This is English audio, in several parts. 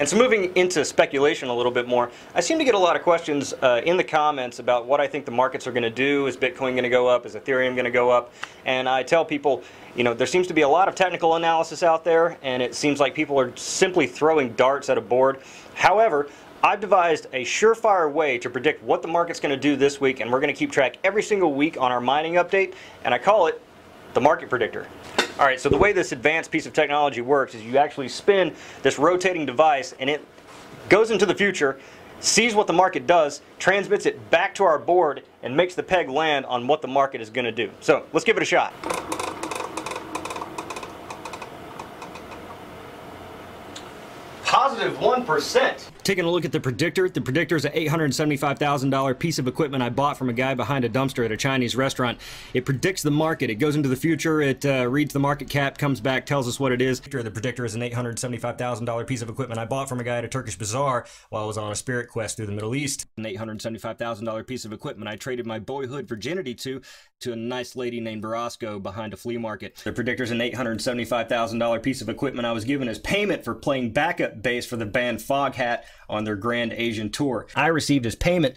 And so moving into speculation a little bit more, I seem to get a lot of questions in the comments about what I think the markets are going to do. Is Bitcoin going to go up? Is Ethereum going to go up? And I tell people, you know, there seems to be a lot of technical analysis out there, and it seems like people are simply throwing darts at a board. However, I've devised a surefire way to predict what the market's going to do this week, and we're going to keep track every single week on our mining update, and I call it the Market Predictor. All right, so the way this advanced piece of technology works is you actually spin this rotating device, and it goes into the future, sees what the market does, transmits it back to our board, and makes the peg land on what the market is going to do. So let's give it a shot. Positive 1%. Taking a look at the predictor. The predictor is an $875,000 piece of equipment I bought from a guy behind a dumpster at a Chinese restaurant. It predicts the market. It goes into the future. It reads the market cap, comes back, tells us what it is. The predictor is an $875,000 piece of equipment I bought from a guy at a Turkish bazaar while I was on a spirit quest through the Middle East. An $875,000 piece of equipment I traded my boyhood virginity to a nice lady named Barasco behind a flea market. The predictor is an $875,000 piece of equipment I was given as payment for playing backup bass for the band Foghat on their Grand Asian tour. I received as payment,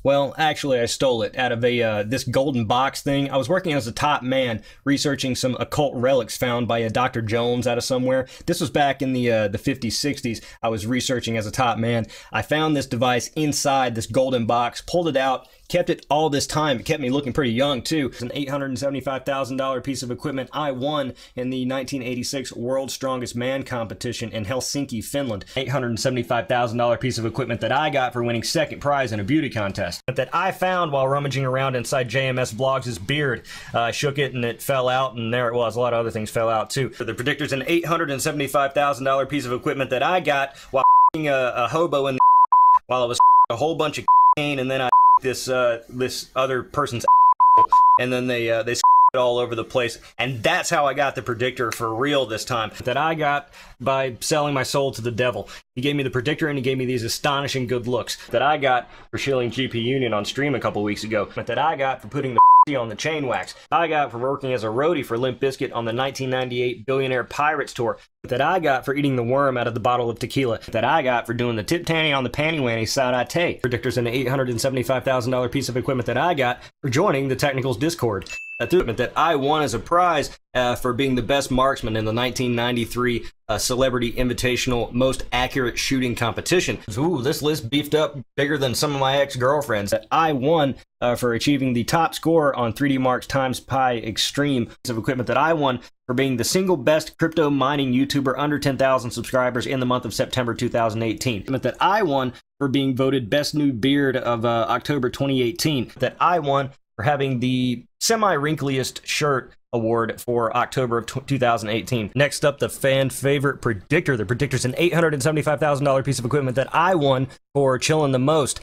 well, actually I stole it out of this golden box thing. I was working as a top man researching some occult relics found by a Dr. Jones out of somewhere. This was back in the 50s, 60s. I was researching as a top man. I found this device inside this golden box, pulled it out, kept it all this time. It kept me looking pretty young too. It's an $875,000 piece of equipment I won in the 1986 World's Strongest Man competition in Helsinki, Finland. $875,000 piece of equipment that I got for winning second prize in a beauty contest. That I found while rummaging around inside JMS Vlogs' beard. I shook it and it fell out, and there it was. A lot of other things fell out too. The predictor's an $875,000 piece of equipment that I got while a hobo in the while I was a whole bunch of and then I this other person's and then they it all over the place, and that's how I got the predictor for real this time. That I got by selling my soul to the devil. He gave me the predictor and he gave me these astonishing good looks that I got for shilling GP Union on stream a couple weeks ago. But that I got for putting the on the chain wax. I got for working as a roadie for Limp Bizkit on the 1998 Billionaire Pirates tour. That I got for eating the worm out of the bottle of tequila. That I got for doing the tip tanny on the panty wanny side I take. Predictor's an $875,000 piece of equipment that I got for joining the Technicals Discord. Equipment that I won as a prize for being the best marksman in the 1993 Celebrity Invitational Most Accurate Shooting Competition. Ooh, this list beefed up bigger than some of my ex-girlfriends. That I won for achieving the top score on 3D Marks Times Pi Extreme. Piece of equipment that I won for being the single best crypto mining YouTuber under 10,000 subscribers in the month of September 2018. That I won for being voted best new beard of October 2018. That I won for having the semi-wrinkliest shirt award for October of 2018. Next up, the fan favorite predictor. The predictor's an $875,000 piece of equipment that I won for chilling the most.